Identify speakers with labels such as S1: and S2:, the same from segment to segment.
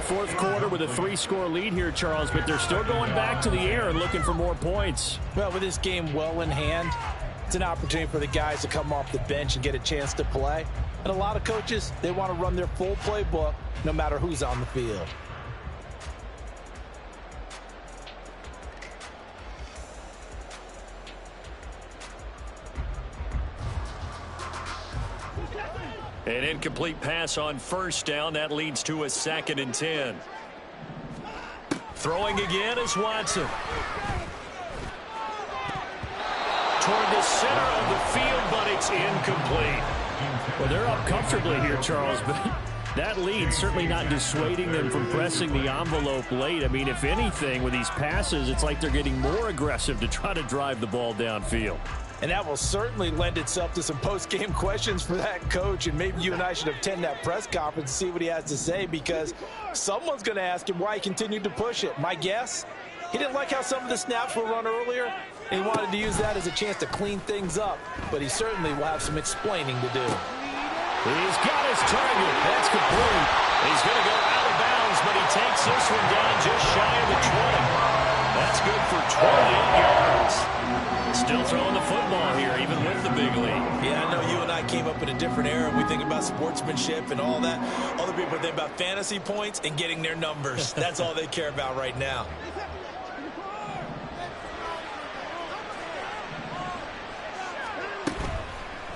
S1: fourth quarter with a 3-score lead here, Charles, but they're still going back to the air and looking for more points.
S2: Well, with this game well in hand, it's an opportunity for the guys to come off the bench and get a chance to play. And a lot of coaches, they want to run their full playbook no matter who's on the field.
S1: An incomplete pass on first down. That leads to a 2nd and 10. Throwing again is Watson. Toward the center of the field, but it's incomplete. Well, they're up comfortably here, Charles, but that lead certainly not dissuading them from pressing the envelope late. I mean, if anything, with these passes, it's like they're getting more aggressive to try to drive the ball downfield.
S2: And that will certainly lend itself to some post-game questions for that coach. And maybe you and I should attend that press conference and see what he has to say, because someone's going to ask him why he continued to push it. My guess, he didn't like how some of the snaps were run earlier, and he wanted to use that as a chance to clean things up. But he certainly will have some explaining to do.
S1: He's got his target. That's complete. He's going to go out of bounds, but he takes this one down just shy of the 20. That's good for 28 yards. Still throwing the football here, even with the big lead.
S2: Yeah, I know you and I came up in a different era. We think about sportsmanship and all that. Other people think about fantasy points and getting their numbers. That's all they care about right now.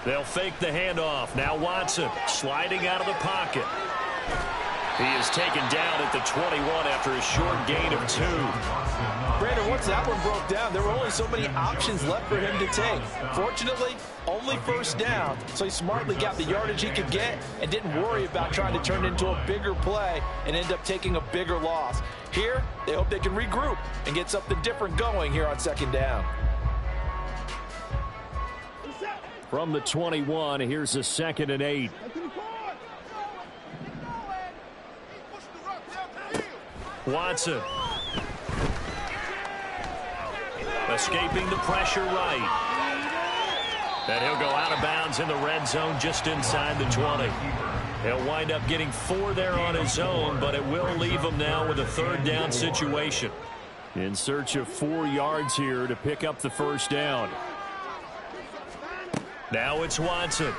S1: They'll fake the handoff. Now Watson sliding out of the pocket. He is taken down at the 21 after a short gain of 2.
S2: Brandon, once that one broke down, there were only so many options left for him to take. Fortunately, only first down, so he smartly got the yardage he could get and didn't worry about trying to turn it into a bigger play and end up taking a bigger loss. Here, they hope they can regroup and get something different going here on 2nd down.
S1: From the 21, here's a 2nd and 8. Watson. Escaping the pressure right. And he'll go out of bounds in the red zone just inside the 20. He'll wind up getting 4 there on his own, but it will leave him now with a 3rd down situation. In search of 4 yards here to pick up the first down. Now it's Watson.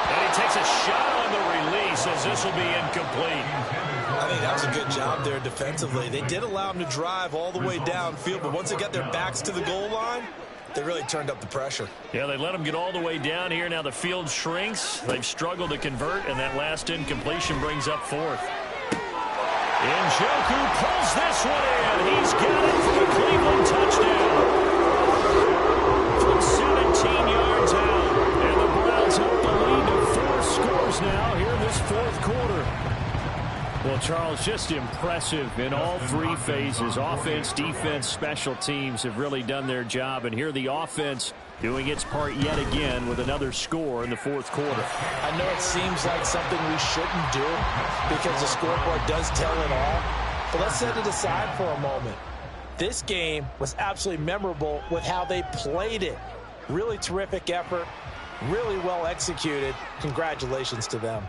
S1: And he takes a shot on the release as this will be incomplete.
S2: I think that was a good job there defensively. They did allow him to drive all the way downfield, but once they got their backs to the goal line, they really turned up the pressure.
S1: Yeah, they let him get all the way down here. Now the field shrinks. They've struggled to convert, and that last incompletion brings up 4th. Njoku pulls this one in. He's got it for the Cleveland touchdown. From 17 yards out. And the Browns up the lead to 4 scores now here in this 4th quarter. Well, Charles, just impressive in all 3 phases. Offense, defense, special teams have really done their job. And here the offense doing its part yet again with another score in the 4th quarter.
S2: I know it seems like something we shouldn't do because the scoreboard does tell it all. But let's set it aside for a moment. This game was absolutely memorable with how they played it. Really terrific effort. Really well executed. Congratulations to them.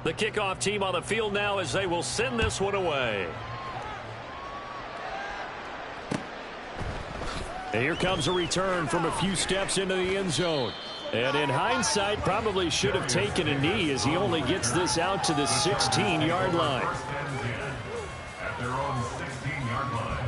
S1: The kickoff team on the field now as they will send this one away. And here comes a return from a few steps into the end zone. And in hindsight, probably should have taken a knee as he only gets this out to the 16-yard line.
S3: At their own 16-yard line.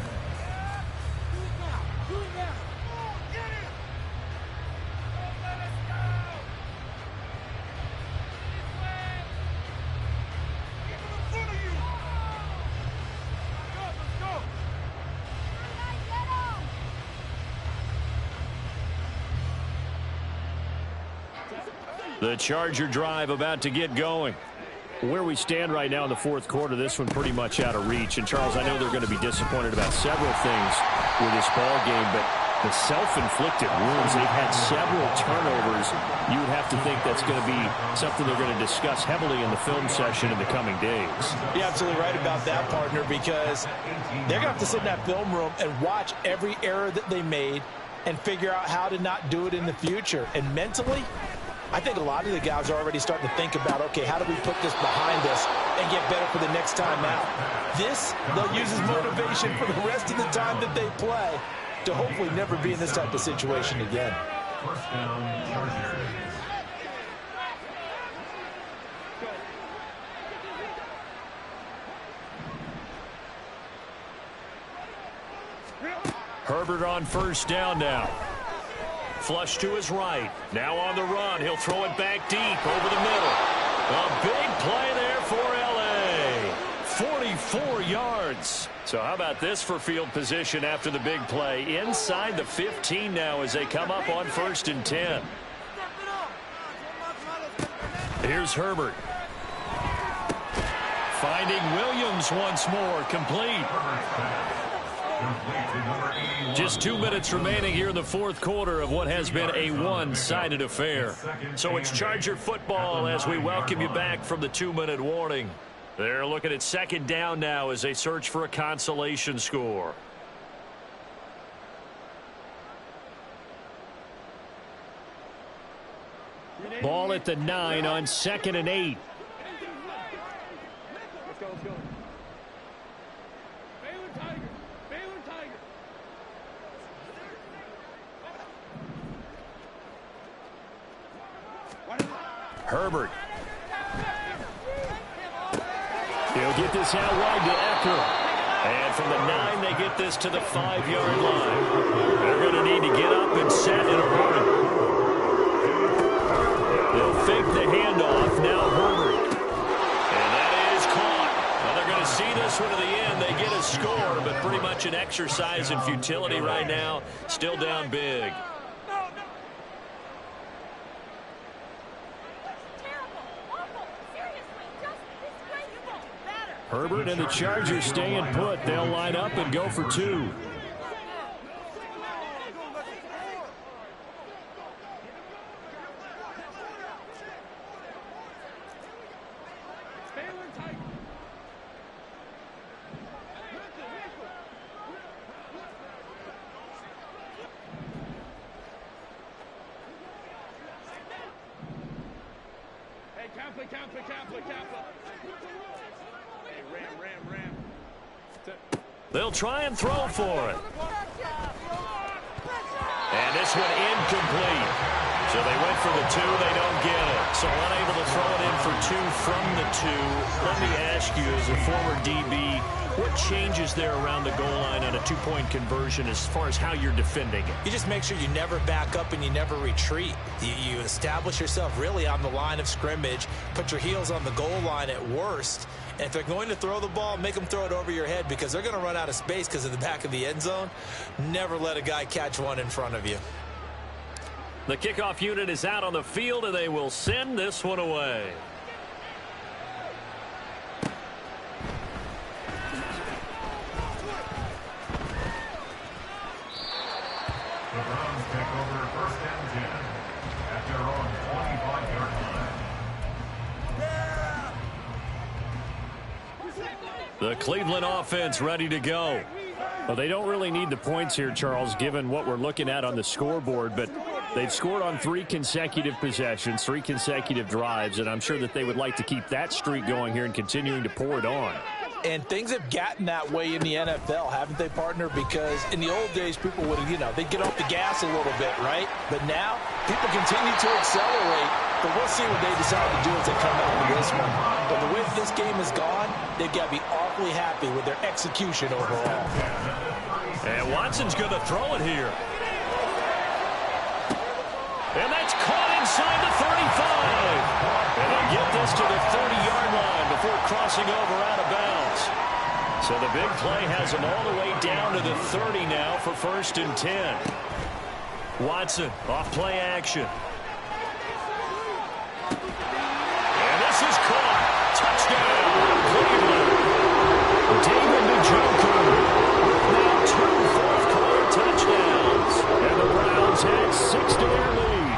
S1: The Charger drive about to get going. Where we stand right now in the 4th quarter, this one pretty much out of reach. And, Charles, I know they're going to be disappointed about several things with this ball game, but The self-inflicted wounds, they've had several turnovers. You would have to think that's going to be something they're going to discuss heavily in the film session in the coming days.
S2: You're absolutely right about that, partner, because they're going to have to sit in that film room and watch every error that they made and figure out how to not do it in the future. And mentally, I think a lot of the guys are already starting to think about, okay, how do we put this behind us and get better for the next time out? This, they'll use as motivation for the rest of the time that they play to hopefully never be in this type of situation again.
S3: First down, Chargers.
S1: Herbert on first down now. Flush to his right. Now on the run. He'll throw it back deep over the middle. A big play there for L.A. 44 yards. So how about this for field position after the big play? Inside the 15 now as they come up on 1st and 10. Here's Herbert. Finding Williams once more. Complete. Just 2 minutes remaining here in the fourth quarter of what has been a one-sided affair. So it's Charger football as we welcome you back from the 2-minute warning. They're looking at second down now as they search for a consolation score. Ball at the 9 on 2nd and 8.
S4: Let's go. Baylor Tiger.
S1: Herbert. He'll get this out wide to Eckler. And from the 9, they get this to the 5-yard line. They're going to need to get up and set in a hurry. They'll fake the handoff. Now Herbert. And that is caught. Well, they're going to see this one to the end. They get a score, but pretty much an exercise in futility right now. Still down big. Herbert and the Chargers staying put. They'll line up and go for 2.
S4: Hey, Kaplan. Ram.
S1: They'll try and throw for it. And this one incomplete. So they went for the 2. They don't get it. So unable to throw it in for 2 from the 2. Let me ask you, as a former DB, what changes there around the goal line on a 2-point conversion as far as how you're defending it?
S2: You just make sure you never back up and you never retreat. You establish yourself really on the line of scrimmage, put your heels on the goal line at worst, and if they're going to throw the ball, make them throw it over your head because they're going to run out of space because of the back of the end zone. Never let a guy catch one in front of you.
S1: The kickoff unit is out on the field, and they will send this one away.
S3: The Browns take over 1st and 10 at their own 25-yard line.
S1: The Cleveland offense ready to go. Well, they don't really need the points here, Charles, given what we're looking at on the scoreboard, but they've scored on 3 consecutive possessions, 3 consecutive drives, and I'm sure that they would like to keep that streak going here and continuing to pour it on.
S2: And things have gotten that way in the NFL, haven't they, partner? Because in the old days, people would, they'd get off the gas a little bit, right? But now, people continue to accelerate. But we'll see what they decide to do as they come out of this one. But the way that this game has gone, they've got to be awfully happy with their execution overall.
S1: And Watson's going to throw it here. And that's caught inside the 35. And they get this to the 30-yard line before crossing over out of bounds. So the big play has them all the way down to the 30 now for 1st and 10. Watson off play action. And this is caught. Touchdown, Cleveland. David Njoku with now 2 fourth-quarter touchdowns. 6 to their lead.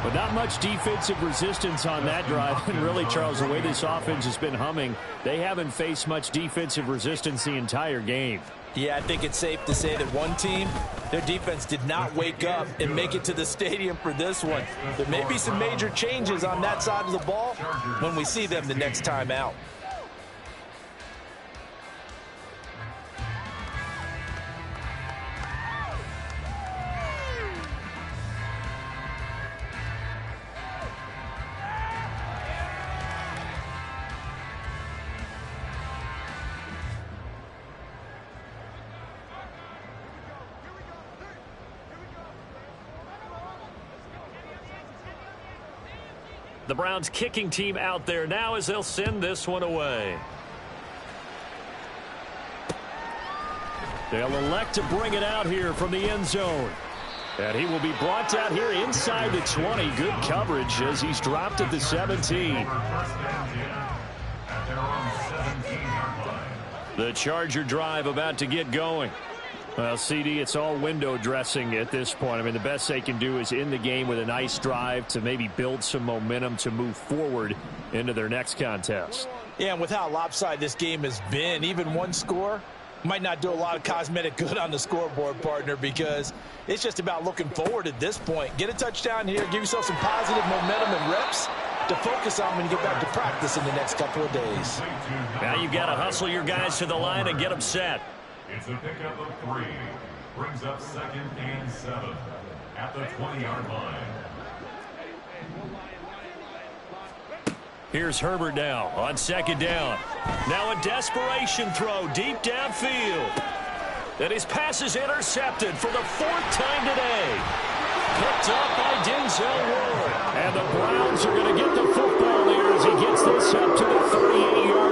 S1: But not much defensive resistance on that drive. And really, Charles, the way this offense has been humming, they haven't faced much defensive resistance the entire game.
S2: Yeah, I think it's safe to say that one team, their defense did not wake up and make it to the stadium for this one. There may be some major changes on that side of the ball when we see them the next time out.
S1: The Browns kicking team out there now as they'll send this one away. They'll elect to bring it out here from the end zone. And he will be brought out here inside the 20. Good coverage as he's dropped at the 17. The Charger drive about to get going. Well, CD, it's all window dressing at this point. I mean, the best they can do is end the game with a nice drive to maybe build some momentum to move forward into their next contest.
S2: Yeah, and with how lopsided this game has been, even one score might not do a lot of cosmetic good on the scoreboard, partner, because it's just about looking forward at this point. Get a touchdown here, give yourself some positive momentum and reps to focus on when you get back to practice in the next couple of days.
S1: Now you've got to hustle your guys to the line and get them set.
S3: It's a pickup of 3. Brings up 2nd and 7 at the 20-yard line.
S1: Here's Herbert now on 2nd down. Now a desperation throw deep downfield. And his pass is intercepted for the 4th time today. Picked up by Denzel Ward. And the Browns are going to get the football here as he gets this up